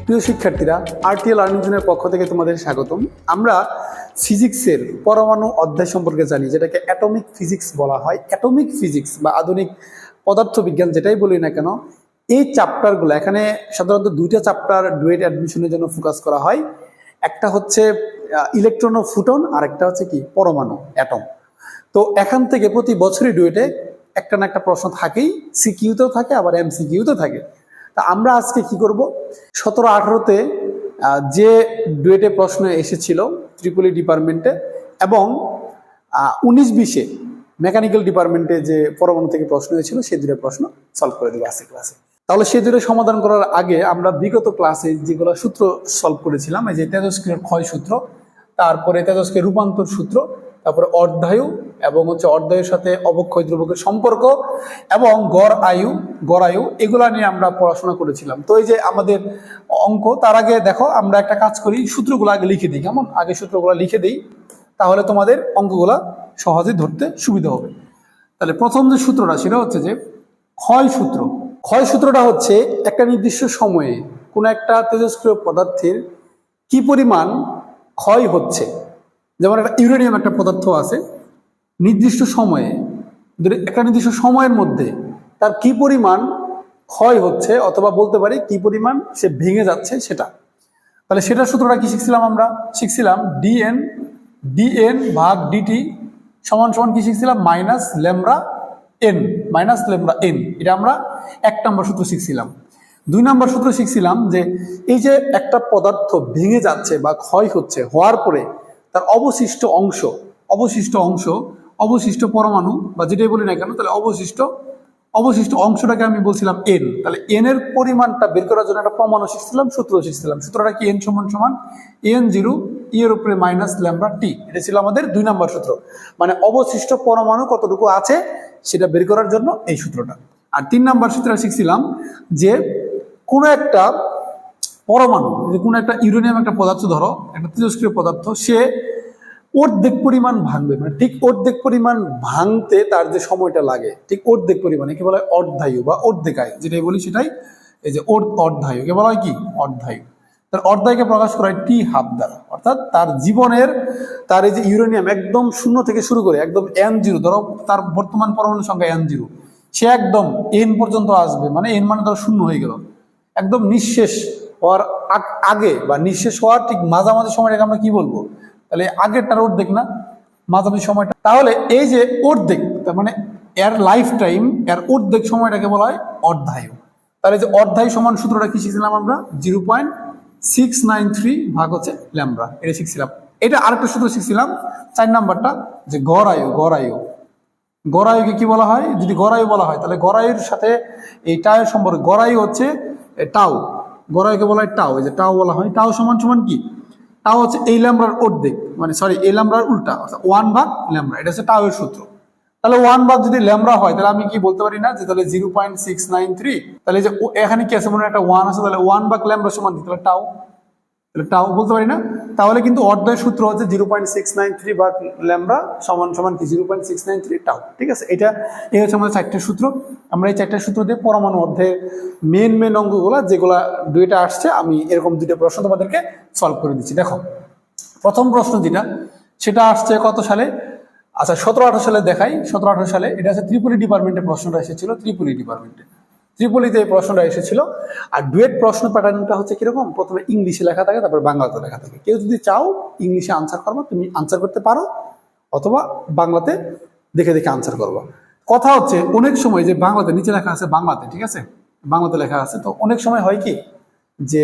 প্রিয় শিক্ষার্থীরা, RTL learning জোনের পক্ষ থেকে তোমাদের স্বাগতম। আমরা ফিজিক্সের পরমাণু অধ্যায় সম্পর্কে জানি, যেটাকে অ্যাটমিক ফিজিক্স বলা হয়। অ্যাটমিক ফিজিক্স বা আধুনিক পদার্থবিজ্ঞান যেটাই বলি না কেন, এই চ্যাপ্টারগুলো এখানে সাধারণত দুইটা চ্যাপ্টার ডুয়েট অ্যাডমিশনের জন্য ফোকাস করা হয়। একটা হচ্ছে ইলেকট্রন ও ফুটন, আর একটা হচ্ছে কি পরমাণু, অ্যাটম। তো এখান থেকে প্রতি বছরই ডুয়েটে একটা না একটা প্রশ্ন থাকেই, সিকিউতেও থাকে আবার এমসিকিউতেও থাকে। তা আমরা আজকে কি করব, 17-18-তে যে ডুয়েটে প্রশ্ন এসেছিল ত্রিপলি ডিপার্টমেন্টে এবং 19-20-এ মেকানিক্যাল ডিপার্টমেন্টে যে পরমাণু থেকে প্রশ্ন হয়েছিল, সেই দুটো প্রশ্ন সলভ করে দেবো আজকে ক্লাসে। তাহলে সেই দুটো সমাধান করার আগে আমরা বিগত ক্লাসে যেগুলো সূত্র সলভ করেছিলাম, এই যে তেজস্ক্রিয় ক্ষয় সূত্র, তারপরে তেজস্ক্রিয় রূপান্তর সূত্র, তারপরে অর্ধায়ু এবং হচ্ছে অর্ধায়ুর সাথে অবক্ষয় দ্রবকের সম্পর্ক এবং গড় আয়ু এগুলা নিয়ে আমরা পড়াশোনা করেছিলাম। তো এই যে আমাদের অঙ্ক, তার আগে দেখো আমরা একটা কাজ করি, সূত্রগুলো আগে লিখে দিই। কেমন? আগে সূত্রগুলো লিখে দিই, তাহলে তোমাদের অঙ্কগুলা সহজে ধরতে সুবিধা হবে। তাহলে প্রথম যে সূত্রটা, সেটা হচ্ছে যে ক্ষয় সূত্র। ক্ষয় সূত্রটা হচ্ছে একটা নির্দিষ্ট সময়ে কোনো একটা তেজস্ক্রিয় পদার্থের কি পরিমাণ ক্ষয় হচ্ছে। যেমন একটা ইউরেনিয়াম একটা পদার্থ আছে, নির্দিষ্ট সময়ে, একটা নির্দিষ্ট সময়ের মধ্যে তার কি পরিমাণ ক্ষয় হচ্ছে, অথবা বলতে পারি কি পরিমাণ সে ভেঙে যাচ্ছে সেটা। তাহলে সেটার সূত্রটা কি শিখছিলাম? আমরা শিখছিলাম ডিএন ভাগ ডিটি সমান সমান কি শিখছিলাম? Minus lambda N. এটা আমরা 1 নম্বর সূত্র শিখছিলাম। 2 নম্বর সূত্র শিখছিলাম যে এই যে একটা পদার্থ ভেঙে যাচ্ছে বা ক্ষয় হচ্ছে, হওয়ার পরে তার অবশিষ্ট পরমাণু বা যেটাই বলি না কেন, তাহলে অবশিষ্ট অংশটাকে আমি বলছিলাম এন। তাহলে এন এর পরিমাণটা বের করার জন্য একটা প্রমাণও শিখছিলাম, সূত্র শিখছিলাম। সূত্রটা কি? এন সমান সমান n0 এর উপরে মাইনাস ল্যামডা টি। এটা ছিল আমাদের 2 নম্বর সূত্র, মানে অবশিষ্ট পরমাণু কতটুকু আছে সেটা বের করার জন্য এই সূত্রটা। আর 3 নম্বর সূত্রটা শিখছিলাম যে কোনো একটা পরমাণু, যে কোনো একটা ইউরেনিয়াম একটা পদার্থ, ধরো একটা তেজস্ক্রিয় পদার্থ, সে অর্ধেক পরিমাণ ভাঙবে, মানে ঠিক অর্ধেক পরিমাণ ভাঙতে তার যে সময়টা লাগে, ঠিক অর্ধেক পরিমাণ, একে বলা হয় অর্ধায়ু বা অর্ধেকায়, যেটাই বলি সেটাই এই যে অর্ধায়ু, একে বলা হয় কি? অর্ধায়ু। তার অর্ধায়ুকে প্রকাশ করা হয় টি হাফ দ্বারা। অর্থাৎ তার জীবনের, তার এই যে ইউরেনিয়াম একদম 0 থেকে শুরু করে একদম n0, ধরো তার বর্তমান পরমাণু সংখ্যা n0, সে একদম n পর্যন্ত আসবে, মানে n মানে ধরো 0 হয়ে গেল, একদম নিঃশেষ হওয়ার আগে বা নিঃশেষ হওয়ার ঠিক মাঝামাঝি সময়টাকে আমরা কি বলবো? তাহলে আগেরটার অর্ধেক না, মাঝামাঝি সময়টা। তাহলে এই যে অর্ধেক, তার মানে এর লাইফ টাইম, এর অর্ধেক সময়টাকে বলা হয় অর্ধায়ু। তাহলে যে অর্ধায়ু সমান সূত্রটা কি শিখছিলাম আমরা? 0.693 ভাগ হচ্ছে ল্যামডা, এটা শিখছিলাম। এটা আরেকটা সূত্র শিখছিলাম 4 নাম্বারটা, যে গড় আয়ুকে কি বলা হয়? যদি গড় আয়ু বলা হয়, তাহলে গড় আয়ুর সাথে এই টায়ের সম্পর্ক, গড় আয়ু হচ্ছে টাউ, গড় আয়ুকে বলা হয় টাউ, এই যে টাউ বলা হয়। টাউ সমান সমান কি? টাও হচ্ছে এই ল্যামডার অর্ধেক, মানে সরি এই ল্যামডার উল্টা, অর্থাৎ 1 ভাগ ল্যামডা। এটা হচ্ছে টাও এর সূত্র। তাহলে 1 ভাগ যদি ল্যামডা হয়, তাহলে আমি কি বলতে পারি না যে তাহলে 0.693, তাহলে যে এখানে কি আছে, মনে একটা 1 আছে, তাহলে 1 ভাগ ল্যামডা সমান কি? তাহলে টাও বলতে পারি না। তাহলে কিন্তু অর্ধের সূত্র হচ্ছে 0.693 ভাগ ল্যামডা সমান সমান কি? 0.693 টাও। ঠিক আছে, এই হচ্ছে আমাদের 4টে সূত্র। আমরা এই 4টে সূত্র দিয়ে পরমাণু অধ্যায়ের মেন অঙ্কগুলো যেগুলা দুইটা আসছে, আমি এরকম 2টা প্রশ্ন তোমাদেরকে সলভ করে দিচ্ছি। দেখো, প্রথম প্রশ্ন যেটা, সেটা আসছে কত সালে? আচ্ছা, 17-18 সালে দেখাই। 17-18 সালে এটা হচ্ছে ত্রিপলি ডিপার্টমেন্টের প্রশ্নটা এসেছিল, ত্রিপলিতে এই প্রশ্নটা এসেছিল। আর ডুয়েট প্রশ্ন প্যাটার্নটা হচ্ছে কিরকম? প্রথমে ইংলিশে লেখা থাকে, তারপর বাংলাতে লেখা থাকে। কেউ যদি চাও ইংলিশে আনসার করবা, তুমি আনসার করতে পারো, অথবা বাংলাতে দেখে আনসার করবা। কথা হচ্ছে অনেক সময় যে বাংলাতে নিচে লেখা আছে বাংলাতে, ঠিক আছে, বাংলাতে লেখা আছে, তো অনেক সময় হয় কি যে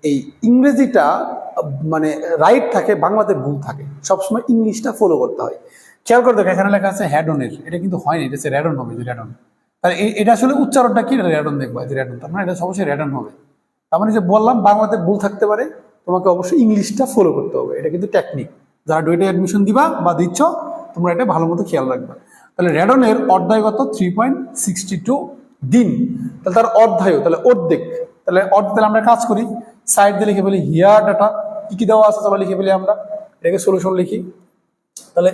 এই ইংরেজিটা মানে রাইট থাকে, বাংলাতে ভুল থাকে। সবসময় ইংলিশটা ফলো করতে হয়। খেয়াল করে দেখো, এখানে লেখা আছে হ্যাডনের, এটা কিন্তু হয়নি, এটা হচ্ছে র্যাডন হবে, যে র্যাডন। তাহলে এটা আসলে উচ্চারণটা কি? র্যাডন দেখবা, যে র্যাডন, তার মানে এটা অবশ্যই র্যাডন হবে। তার মানে যে বললাম বাংলাতে ভুল থাকতে পারে, তোমাকে অবশ্যই ইংলিশটা ফলো করতে হবে। এটা কিন্তু টেকনিক, যারা ডুয়েটে অ্যাডমিশন দিবা বা দিচ্ছ, তোমরা এটা ভালো মতো খেয়াল রাখবা। তাহলে র্যাডনের অর্ধায়গত 3.62 দিন। তাহলে তার অর্ধায়ু, তাহলে অর্ধেক, তাহলে আমরা কাজ করি, সাইড দিয়ে লিখে ফেলি হিয়ার ডাটা, কি দেওয়া আছে সবাই লিখে ফেলি, আমরা এটাকে সলিউশন লিখি। তাহলে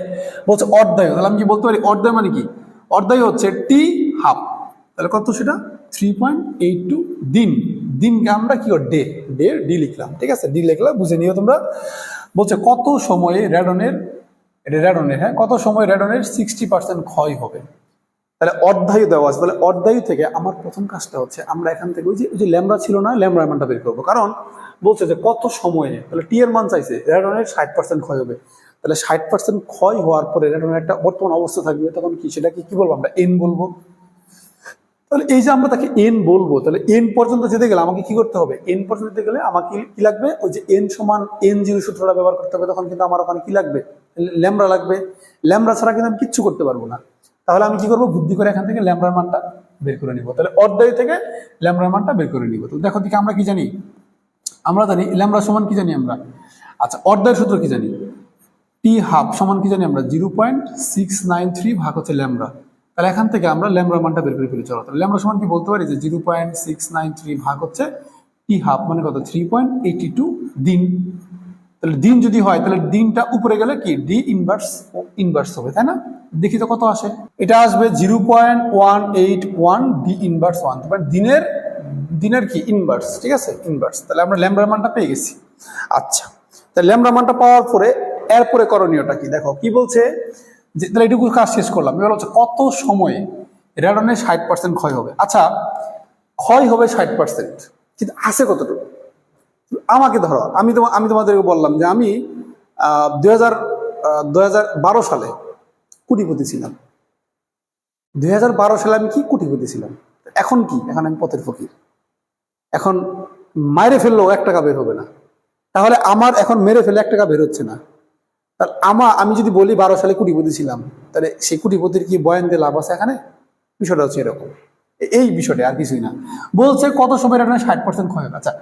বলছে অর্ধায়ু, তাহলে আমি কি বলতে পারি? অর্ধায়ু মানে কি? অর্ধায়ু হচ্ছে টি হাফ, তাহলে কত সেটা? 3.82 দিন। দিনকে আমরা কি ডে ডে ডি লিখলাম, ঠিক আছে, ডি লিখলাম, বুঝে নিও তোমরা। বলছে কত সময়ে রেডনের, এটা রেডনের, হ্যাঁ, কত সময় রেডনের 60% ক্ষয় হবে। তাহলে অর্ধায়ু দেওয়া আছে, তাহলে অর্ধায়ু থেকে আমার প্রথম কাজটা হচ্ছে আমরা এখান থেকে ওই যে ল্যামড়া ছিল না, ল্যামড়ার মানটা বের করবো। কারণ বলছে যে কত সময়ে, তাহলে টি এর মান চাইছে, রেডনের 60% ক্ষয় হবে। তাহলে 60% ক্ষয় হওয়ার পরে রেডনের একটা বর্তমান অবস্থা থাকবে, তখন কি সেটাকে কি বলবো আমরা, এন বলবো। তাহলে এই যে আমরা তাকে এন বলবো, তাহলে এন পর্যন্ত যেতে গেলে আমাকে কি করতে হবে, এন পর্যন্ত যেতে গেলে আমাকে কি লাগবে, ওই যে এন সমান এন জিরো সূত্রটা ব্যবহার করতে হবে। তখন কিন্তু আমার ওখানে কি লাগবে, ল্যামড়া লাগবে। ল্যামড়া ছাড়া কিন্তু আমি কিচ্ছু করতে পারবো না। তাহলে আমি কি করবো, বুদ্ধি করে এখান থেকে ল্যামড়ার মানটা বের করে নিব। তাহলে অর্ধায়ু থেকে ল্যামড়ার মানটা বের করে নিব। তো দেখো দিকে আমরা কি জানি, আমরা জানি ল্যামড়া সমান কি জানি আমরা, আচ্ছা অর্ধায়ুর সূত্র কি জানি, টি হাফ সমান কি জানি আমরা 0.693 ভাগ হচ্ছে ল্যামড়া। তাহলে এখান থেকে আমরা ল্যামড়ার মানটা বের করে ফেলি। চলো, তাহলে ল্যামড়া সমান কি বলতে পারি যে 0.693 ভাগ হচ্ছে টি হাফ, মানে কত 3.82 দিন। তাহলে দিন যদি হয় তাহলে দিনটা উপরে গেলে কি ডি ইনভার্স ইনভার্স হবে, তাই না? দেখি তো কত আসে, এটা আসবে 0.181 ডি ইনভার্স 1, তারপর দিনের দিনের কি ইনভার্স, ঠিক আছে, ইনভার্স। তাহলে আমরা ল্যামড়ার মানটা পেয়ে গেছি। আচ্ছা, তাহলে ল্যামড়ার মানটা পাওয়ার পরে এরপরে করণীয়টা কি, দেখো কি বলছে যে, তাহলে এটুকু কাজ শেষ করলাম। এবার হচ্ছে কত সময়ে রেডনের 60% ক্ষয় হবে। আচ্ছা, ক্ষয় হবে 60%, কিন্তু আছে কতটুকু আমাকে ধরো, আমি তোমাদেরকে বললাম যে আমি 2012 সালে কোটিপতি ছিলাম। 2012 সালে আমি কি কোটিপতি ছিলাম। এখন কি, এখন আমি পথের ফকির। এখন মাইরে ফেললেও 1 টাকা বের হবে না। তাহলে আমার এখন মেরে ফেলে 1 টাকা বের হচ্ছে না। তাহলে আমি যদি বলি 12 সালে কোটিপতি ছিলাম, তাহলে সেই কোটিপতির কি বয়ান দিয়ে লাভ আছে এখানে? বিষয়টা হচ্ছে এরকম, এই বিষয়টা আর কিছুই না। বলছে কত সময় রেডনের 60% ক্ষয় হবে। আচ্ছা,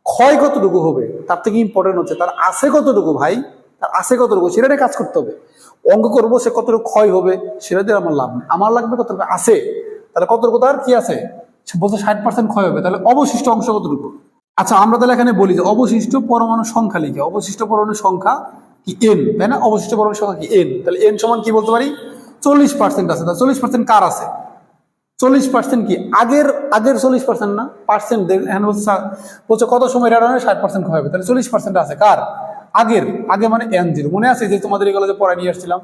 ক্ষয় কতটুকু হবে তার থেকে ইম্পর্টেন্ট হচ্ছে তার আছে কতটুকু, ভাই তার আছে কতটুকু সেটা নিয়ে কাজ করতে হবে। অঙ্ক করবো সে কতটুকু ক্ষয় হবে সেটা দিয়ে আমার লাভ নেই, আমার লাগবে কতটুকু আছে। তাহলে কতটুকু তার কি আছে, বলছে 60% ক্ষয় হবে, তাহলে অবশিষ্ট অংশ কতটুকু। আচ্ছা, আমরা তাহলে এখানে বলি যে অবশিষ্ট পরমাণু সংখ্যা লিখে, অবশিষ্ট পরমাণু সংখ্যা কি এন, তাই না? অবশিষ্ট পরমাণু সংখ্যা কি এন। তাহলে এন সমান কি বলতে পারি, 40% আছে। তাহলে 40% কার আছে, 40% কি আগের 40% না, পার্সেন্ট বলছে কত সময় রেডনের 60% ক্ষয় হবে। তাহলে 40% আছে কার, আগের, আগে মানে এন জিরো। মনে আছে যে তোমাদের এগুলো যে পড়া নিয়ে আসছিলাম,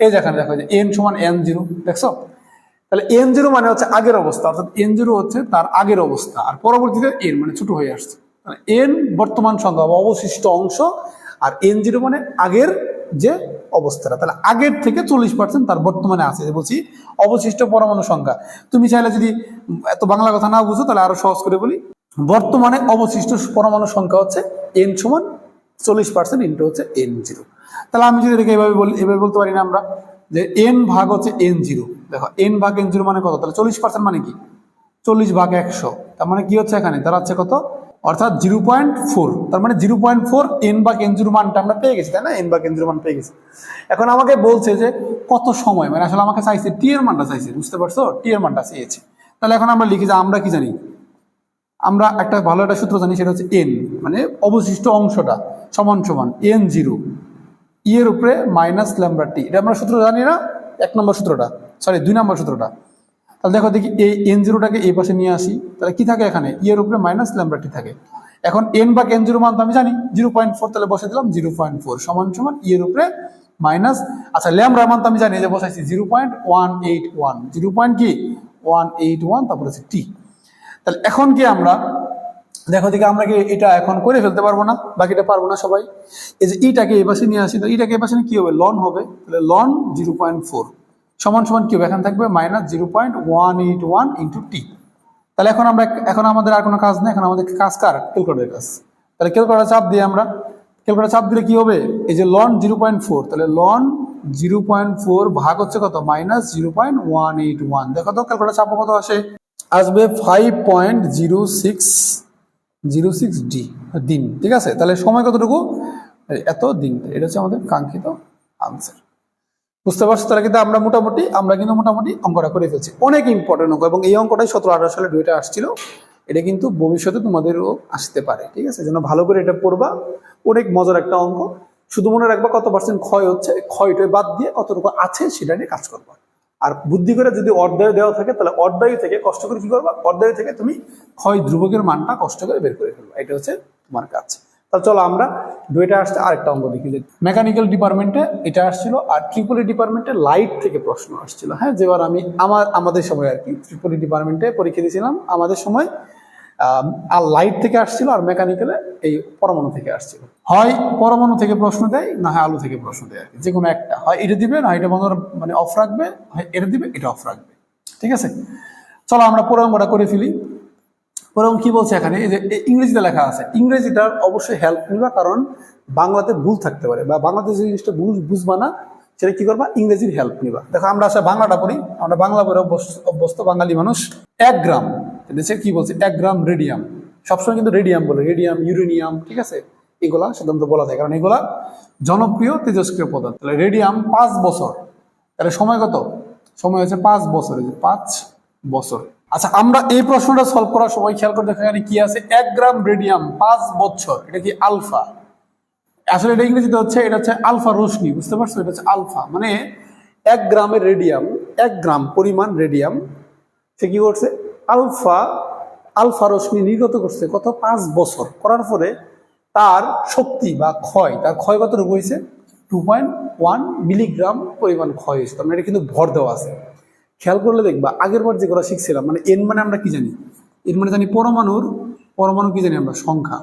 এই যে এখানে দেখো যে এন সমান এন জিরো, দেখছো? তাহলে এন জিরো মানে হচ্ছে আগের অবস্থা, অর্থাৎ এন জিরো হচ্ছে তার আগের অবস্থা, আর পরবর্তীতে এন মানে ছোট হয়ে আসছে। এন বর্তমান সংখ্যা বা অবশিষ্ট অংশ, আর এন জিরো মানে আগের যে অবস্থাটা। তাহলে আগের থেকে 40% তার বর্তমানে আছে। যে বলছি অবশিষ্ট পরমাণু সংখ্যা, তুমি চাইলে যদি এত বাংলা কথা না বুঝো তাহলে আরো সহজ করে বলি, বর্তমানে অবশিষ্ট পরমাণু সংখ্যা হচ্ছে এন সমান 40% ইন্টু হচ্ছে এন জিরো। তাহলে আমি যদি এটাকে এভাবে বলি, এভাবে বলতে পারি না আমরা যে এন ভাগ হচ্ছে এন জিরো। দেখো এন ভাগ এন জিরো মানে কত, তাহলে 40% মানে কি 40 ভাগ 100, তার মানে কি হচ্ছে এখানে দাঁড়াচ্ছে কত, অর্থাৎ 0.4। তার মানে 0.4 এন ভাগ এন জিরো মানটা আমরা পেয়ে গেছি, তাই না? এন ভাগ এন জিরো মান পেয়ে গেছি। এখন আমাকে বলছে যে কত সময়, মানে আসলে আমাকে চাইছে টি এর মানটা চাইছে, বুঝতে পারছো, টি এর মানটা চেয়েছে। তাহলে এখন আমরা লিখি যে আমরা কি জানি, আমরা একটা ভালো একটা সূত্র জানি, সেটা হচ্ছে এন মানে অবশিষ্ট অংশটা সমান সমান এন জিরো ই এর উপরে মাইনাস ল্যামডা টি। এটা আমরা সূত্র জানি না, 1 নম্বর সূত্রটা, সরি 2 নম্বর সূত্রটা। তাহলে দেখো দেখি এই এন জিরোটাকে এই পাশে নিয়ে আসি, তাহলে কি থাকে এখানে ই এর উপরে মাইনাস ল্যামডা টি থাকে। এখন এন বা এন জিরো মান তো আমি জানি 0.4, তাহলে বসে দিলাম 0.4 সমান সমান ই এর উপরে মাইনাস, আচ্ছা ল্যামডার মান তো আমি জানি যে বসাইছি 0.181, 0.181, তারপরে হচ্ছে টি। তাহলে এখন কি আমরা দেখো দিকে আমরা কি এটা এখন করে ফেলতে পারবো না, বাকিটা পারবো না সবাই। এই যে ইটাকে এই পাশে নিয়ে আসি, তো ইটাকে এই পাশে কি হবে, লন হবে। তাহলে লন 0.4 সমান সমান কি হবে, এখানে থাকবে মাইনাস 0.181 ইন্টু টি। তাহলে এখন আমাদের আর কোনো কাজ নেই, এখন আমাদের কাজ কার, ক্যালকুলেটরের কাজ। তাহলে ক্যালকুলেটর চাপ দিই আমরা, ক্যালকুলেটর চাপ দিলে কি হবে, এই যে লন 0.4, তাহলে লন 0.4 ভাগ হচ্ছে কত, মাইনাস 0.181। দেখো তো ক্যালকুলেটর চাপ কত আসে, আসবে 5.06 ডি দিন, ঠিক আছে? তাহলে সময় কতটুকু, এত দিন। এটা হচ্ছে আমাদের কাঙ্ক্ষিত আনসার, বুঝতে পারছো? তাহলে কিন্তু আমরা মোটামুটি অঙ্কটা করে ফেলছি। অনেক ইম্পর্টেন্ট অঙ্ক, এবং এই অঙ্কটাই 17-18 সালে ডুয়েটে আসছিল। এটা কিন্তু ভবিষ্যতে তোমাদেরও আসতে পারে, ঠিক আছে? যেন ভালো করে এটা পড়বা, অনেক মজার একটা অঙ্ক। শুধু মনে রাখবা কত পার্সেন্ট ক্ষয় হচ্ছে, ক্ষয়টা বাদ দিয়ে কতটুকু আছে সেটা নিয়ে কাজ করবা। আর বুদ্ধি করে যদি অর্ধায়ু দেওয়া থাকে তাহলে অর্ধায়ু থেকে কষ্ট করে কি করবা, অর্ধায়ু থেকে তুমি ক্ষয় ধ্রুবকের মানটা কষ্ট করে বের করে ফেলবা। এটা হচ্ছে তোমার কাজ। তাহলে চলো আমরা দুইটা আসছে আরেকটা অঙ্ক দেখি। যে মেকানিক্যাল ডিপার্টমেন্টে এটা আসছিল, আর ট্রিপলি ডিপার্টমেন্টে লাইট থেকে প্রশ্ন আসছিল। হ্যাঁ, যেবার আমি আমাদের সময় আর কি ট্রিপলি ডিপার্টমেন্টে পরীক্ষা দিয়েছিলাম, আমাদের সময় আর লাইট থেকে আসছিল, আর মেকানিক্যালে এই পরমাণু থেকে আসছিল। হয় পরমাণু থেকে প্রশ্ন দেয়, না হয় আলু থেকে প্রশ্ন দেয় আর কি, যে কোনো একটা। হয় এটা দিবে, না এটা বন্ধ মানে অফ রাখবে, হয় এটা দিবে, এটা অফ রাখবে। ঠিক আছে, চলো আমরা পরের অঙ্কটা করে ফেলি। পরের কি বলছে এখানে, এই যে ইংরেজিতে লেখা আছে, ইংরেজিটার অবশ্যই হেল্প নিবা, কারণ বাংলাতে ভুল থাকতে পারে, বা বাংলাতে যে জিনিসটা ভুল বুঝবা না সেটা কি করবা, ইংরেজির হেল্প নিবা। দেখো আমরা আসলে বাংলাটা পড়ি, আমরা বাংলা পড়ে অভ্যস্ত বাঙালি মানুষ। 1 গ্রাম কি বলছে, 1 গ্রাম রেডিয়াম। সবসময় কিন্তু রেডিয়াম বলে, রেডিয়াম, ইউরেনিয়াম, ঠিক আছে, এগুলা সাধারণত বলা যায়, কারণ এগুলা জনপ্রিয় তেজস্ক্রিয় পদার্থ। তাহলে রেডিয়াম 5 বছর, তাহলে সময় কত, সময় হচ্ছে 5 বছর, 5 বছর। আচ্ছা, আমরা এই প্রশ্নটা সলভ করার সময় খেয়াল করে দেখা, এখানে কি আছে, 1 গ্রাম রেডিয়াম 5 বছর, এটা কি আলফা। আসলে এটা ইংরেজিতে হচ্ছে, এটা হচ্ছে আলফা রশ্মি, বুঝতে পারছো, এটা হচ্ছে আলফা। মানে 1 গ্রামের রেডিয়াম, 1 গ্রাম পরিমাণ রেডিয়াম সে কি করছে, আলফা রশ্মি নির্গত করছে, কত, 5 বছর করার পরে তার শক্তি বা ক্ষয়, তার ক্ষয় কতটুকু হয়েছে, 2.1 মিলিগ্রাম পরিমাণ ক্ষয় হয়েছে। তার মানে এটা কিন্তু ভর দেওয়া আছে। খেয়াল করলে দেখবা আগের বার যেগুলো শিখছিলাম, মানে এন মানে আমরা কি জানি, এন মানে জানি পরমাণু কি জানি আমরা, সংখ্যা।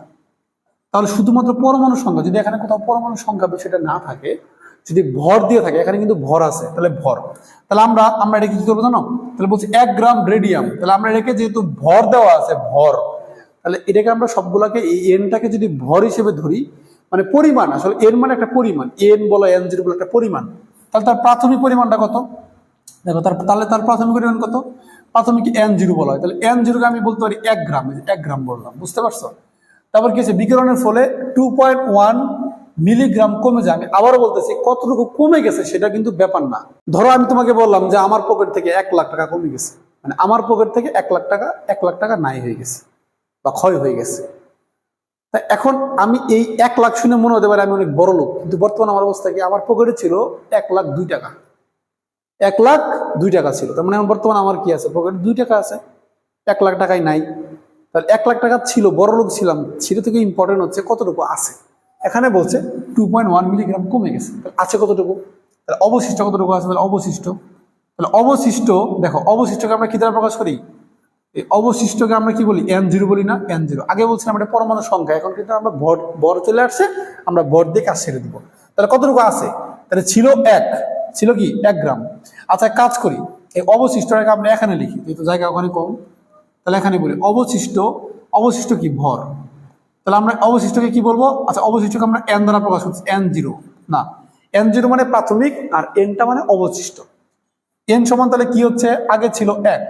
তাহলে শুধুমাত্র পরমাণু সংখ্যা, যদি এখানে কোথাও পরমাণু সংখ্যা বিষয়টা না থাকে, যদি ভর দিয়ে থাকে, এখানে কিন্তু ভর আছে, তাহলে ভর, তাহলে আমরা এটা কি করবো জানো, তাহলে বলছি 1 গ্রাম রেডিয়াম, তাহলে আমরা এটাকে যেহেতু ভর দেওয়া আছে, ভর, তাহলে এটাকে আমরা সবগুলাকে এই এনটাকে যদি ভর হিসেবে ধরি, মানে পরিমাণ, আসলে এন মানে একটা পরিমাণ, এন বলো N0 বলো একটা পরিমাণ, তাহলে তার প্রাথমিক পরিমাণটা কত, দেখো তাহলে তার প্রাথমিক পরিমাণ কত, প্রাথমিক N0 বলা হয়, তাহলে N0 কে আমি বলতে পারি 1 গ্রাম, 1 গ্রাম বললাম, বুঝতে পারছো। তারপর কি হচ্ছে, বিকিরণের ফলে 2.1 মিলিগ্রাম কমে যায়। আমি আবারও বলতেছি, কতটুকু কমে গেছে সেটা কিন্তু ব্যাপার না। ধরো আমি তোমাকে বললাম যে আমার পকেট থেকে 1 লাখ টাকা কমে গেছে, মানে আমার পকেট থেকে 1 লাখ টাকা নাই হয়ে গেছে বা ক্ষয় হয়ে গেছে। তা এখন আমি এই 1 লাখ শুনে মনে হতে পারে আমি অনেক বড় লোক, কিন্তু বর্তমানে আমার অবস্থা কি, আমার পকেটে ছিল 1,02 টাকা, 1,02 টাকা ছিল। তার মানে বর্তমানে আমার কি আছে, পকেটে 2 টাকা আছে, 1 লাখ টাকাই নাই। তাহলে 1 লাখ টাকা ছিল, বড় লোক ছিলাম, সেটা থেকে ইম্পর্টেন্ট হচ্ছে কতটুকু আছে। এখানে বলছে 2.1 মিলিগ্রাম কমে গেছে, আছে কতটুকু, তাহলে অবশিষ্ট কতটুকু আছে, তাহলে অবশিষ্ট দেখো, অবশিষ্টকে আমরা কি দ্বারা প্রকাশ করি, এই অবশিষ্টকে আমরা কি বলি, N0 বলি না, N0। আগে বলছিলাম এটা পরমাণু সংখ্যা, এখন কিন্তু আমরা ভর চলে আসছে, আমরা ভর দিয়ে কাজ ছেড়ে দিব। তাহলে কতটুকু আছে, তাহলে ছিল কি 1 গ্রাম। আচ্ছা, কাজ করি, এই অবশিষ্টটাকে আমরা এখানে লিখি, যেহেতু জায়গা ওখানে কম, তাহলে এখানে বলি অবশিষ্ট কি, ভর। তাহলে আমরা অবশিষ্টকে কি বলবো, আচ্ছা অবশিষ্টকে আমরা N দ্বারা প্রকাশ করছি, N0 না, N0 মানে প্রাথমিক, আর Nটা মানে অবশিষ্ট। N সমান তাহলে কি হচ্ছে, আগে ছিল 1,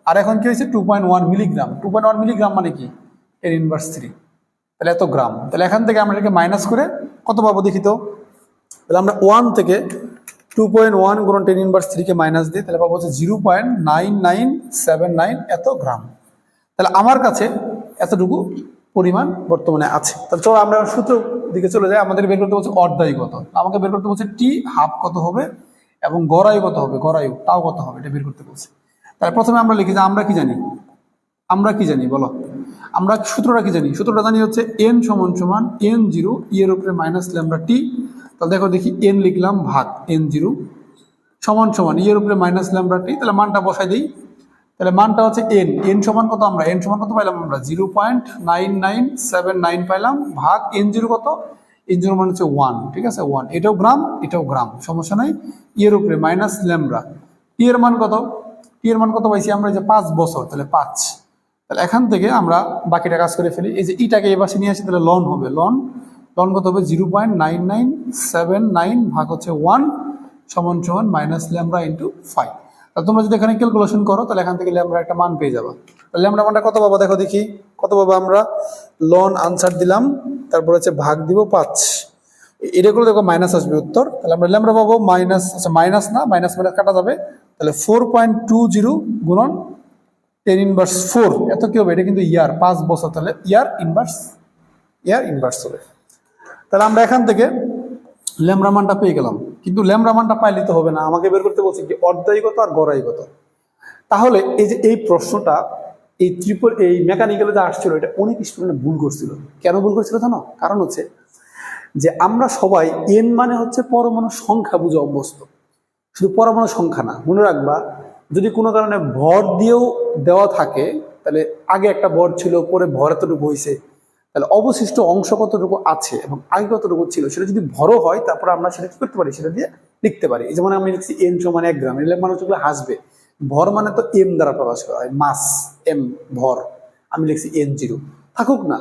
আর এখন কি হয়েছে 2.1 মিলিগ্রাম। 2.1 মিলিগ্রাম মানে কি, এর ইনভার্স 3, তাহলে এত গ্রাম। তাহলে এখান থেকে আমরা এটাকে মাইনাস করে কত পাবো দেখি তো, তাহলে আমরা 1 থেকে 2.1 গুণন 10 ইনভার্স 3 কে মাইনাস দিই, তাহলে পাবো হচ্ছে 0.9979 এত গ্রাম। তাহলে আমার কাছে এতটুকু পরিমাণ বর্তমানে আছে। তাহলে চলো আমরা সূত্র দিকে চলে যাই। আমাদের বের করতে বলছে অর্ধায়ু কত, আমাকে বের করতে বলছে টি হাফ কত হবে, এবং গড়ায়ু কত হবে, গড়ায়ু তাও কত হবে, এটা বের করতে বলছে। তাহলে প্রথমে আমরা লিখি যে আমরা কি জানি বলো, আমরা সূত্রটা কি জানি, সূত্রটা জানি হচ্ছে n সমান N0 এর উপরে মাইনাস ল্যামডা টি। তাহলে দেখো দেখি, n লিখলাম ভাগ N0 সমান এর উপরে মাইনাস ল্যামডা টি। তাহলে মানটা বসাই দিই, তাহলে মানটা হচ্ছে n সমান কত, আমরা n সমান কত পাইলাম, আমরা 0.9979 পাইলাম, ভাগ N0 কত, N0 মানে হচ্ছে 1, ঠিক আছে 1, এটাও গ্রাম, সমস্যা নাই। এর উপরে মাইনাস ল্যামডা, টি এর মান কত পাইছি আমরা, যে 5 বছর, তাহলে 5। তাহলে এখান থেকে আমরা বাকিটা কাজ করে ফেলি, এই যে ইটাকে এই পাশে নিয়ে আসি, তাহলে লন হবে, লন কত হবে, 0.9979 ভাগ হচ্ছে 1 সমান মাইনাস ল্যামডা ইন্টু 5। তাহলে তোমরা যদি এখানে ক্যালকুলেশন করো, তাহলে এখান থেকে ল্যামডা একটা মান পেয়ে যাবে। তাহলে ল্যামডা মানটা কত পাবো দেখো দেখি, কত পাবো, আমরা লন আনসার দিলাম, তারপর হচ্ছে ভাগ দিব 5, এটা করে দেখো মাইনাস আসবে উত্তর। তাহলে আমরা ল্যামডা পাবো মাইনাস মাইনাস কাটা যাবে, তাহলে 4.20 গুণন 10 ইনভার্স 4, এত কি হবে, এটা কিন্তু ইয়ার, 5 বছর, তাহলে ইয়ার ইনভার্স হবে। তাহলে আমরা এখান থেকে ল্যামড়া মানটা পেয়ে গেলাম, কিন্তু ল্যামড়া মানটা পাইলে তো হবে না, আমাকে বের করতে বলছি কি অর্ধায়ী কত আর গড়াই কত। তাহলে এই যে এই প্রশ্নটা এই মেকানিক্যালে যা আসছিল, এটা অনেক স্টুডেন্ট ভুল করছিল। কেন ভুল করছিল জানো? কারণ হচ্ছে যে আমরা সবাই এন মানে হচ্ছে পরমাণু সংখ্যা বুঝে অভ্যস্ত, শুধু পরমাণু সংখ্যা না। মনে রাখবা, যদি কোনো কারণে ভর দিয়েও দেওয়া থাকে, তাহলে আগে একটা ভর ছিল, পরে ভর এতটুকু হয়েছে, তাহলে অবশিষ্ট অংশ কতটুকু আছে এবং আগে কতটুকু ছিল সেটা যদি ভরও হয়, তারপরে আমরা সেটা কি করতে পারি, সেটা দিয়ে লিখতে পারি। এই যেমন আমি লিখছি এন সমান 1 গ্রাম, এর মানে হচ্ছে হাসবে, ভর মানে তো এম দ্বারা প্রকাশ করা হয়, মাস এম ভর, আমি লিখছি N0। থাকুক না,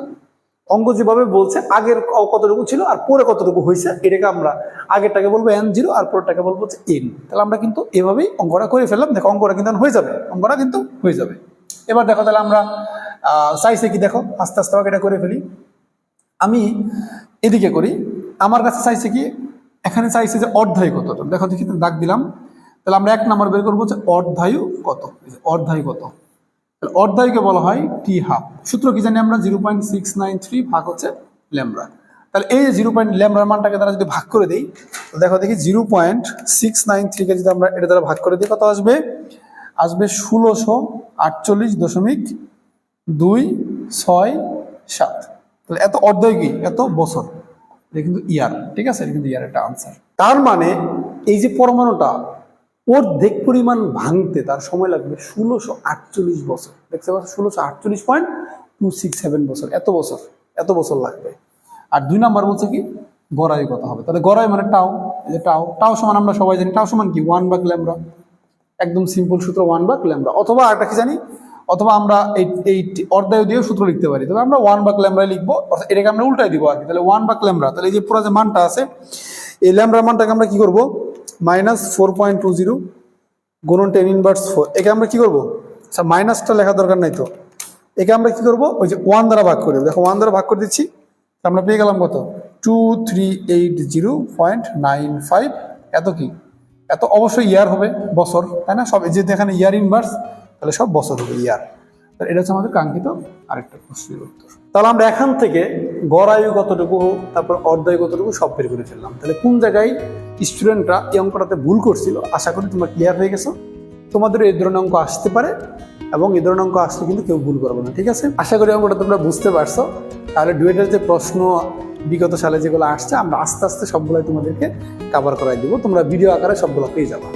অঙ্ক যেভাবে বলছে আগের কতটুকু ছিল আর পরে কতটুকু হয়েছে, এটাকে আমরা আগেরটাকে বলবো N0 আর পরেরটাকে বলবো হচ্ছে N। তাহলে আমরা কিন্তু এভাবেই অঙ্কটা করে ফেললাম। দেখো অঙ্কটা কিন্তু হয়ে যাবে, অঙ্কটা কিন্তু হয়ে যাবে। এবার দেখো তাহলে আমরা চাইছে কি, দেখো আস্তে আস্তে আমাকে এটা করে ফেলি। আমি এদিকে করি, আমার কাছে চাইছে কি, এখানে চাইছে যে অর্ধায়ু কতটা, দেখো দেখি দাগ দিলাম। তাহলে আমরা 1 নম্বর বের করবো হচ্ছে অর্ধায়ু কত। অর্ধায়ু কত, অর্ধায়ুকে বলা হয় টি হাফ। সূত্র কি জানি আমরা, 0.693 ভাগ হচ্ছে ল্যামড়া। তাহলে এই 0. ল্যামড়ার মানটাকে দ্বারা যদি ভাগ করে দিই, তো দেখো দেখি 0.693 কে যদি আমরা এটা দ্বারা ভাগ করে দিই, কত আসবে? আসবে 1648.267। তাহলে এত অর্ধায়ু কি, এত বছর, এটা কিন্তু ইয়ার, ঠিক আছে, এটা কিন্তু ইয়ার একটা আনসার। তার মানে এই যে পরমাণুটা অর্ধেক পরিমাণ ভাঙতে তার সময় লাগবে 1648 বছর। দেখতে পাচ্ছ 1648.267 বছর, এত বছর লাগবে। আর 2 নাম্বার বলছে কি গড়াই কত হবে। তাহলে গড়াই মানে টাও, এই যে টাও সমান আমরা সবাই জানি, টাও সমান কি 1 ভাগ ল্যামড়া, একদম সিম্পল সূত্র 1 ভাগ ল্যামড়া। অথবা আরেকটা কি জানি, অথবা আমরা এই অর্ধায়ু দিয়েও সূত্র লিখতে পারি, তবে আমরা 1 ভাগ ল্যামড়া লিখবো, এটাকে আমরা উল্টাই দিব আর কি। তাহলে 1 ভাগ ল্যামড়া, তাহলে এই যে পুরো যে মানটা আছে, এই ল্যামড়ার মানটাকে আমরা কি করবো, -4.20 গুণন 10⁻⁴, একে আমরা কি করবো, আচ্ছা মাইনাসটা লেখা দরকার নাই তো, একে আমরা কি করবো, ওই যে 1 দ্বারা ভাগ করে দেবো। দেখো 1 দ্বারা ভাগ করে দিচ্ছি, আমরা পেয়ে গেলাম কত, 2380.95। এত কি, এত অবশ্যই ইয়ার হবে, বছর, তাই না? সব যেহেতু এখানে ইয়ার ইনভার্স, তাহলে সব বছর হবে ইয়ার। তাহলে এটা হচ্ছে আমাদের কাঙ্ক্ষিত আরেকটা প্রশ্নের উত্তর। তাহলে আমরা এখান থেকে গড়ায়ু কতটুকু, তারপর অর্ধায়ু কতটুকু সব বের করে ফেললাম। তাহলে কোন জায়গায় স্টুডেন্টরা এই অঙ্কটাতে ভুল করছিল, আশা করি তোমরা ক্লিয়ার হয়ে গেছো। তোমাদের এই ধরনের অঙ্ক আসতে পারে, এবং এই ধরনের অঙ্ক আসলে কিন্তু কেউ ভুল করবে না, ঠিক আছে? আশা করি অঙ্কটা তোমরা বুঝতে পারছো। তাহলে ডুয়েটের যে প্রশ্ন বিগত সালে যেগুলো আসছে, আমরা আস্তে আস্তে সবগুলোই তোমাদেরকে কভার করাই দিব, তোমরা ভিডিও আকারে সবগুলো পেয়ে যাবে।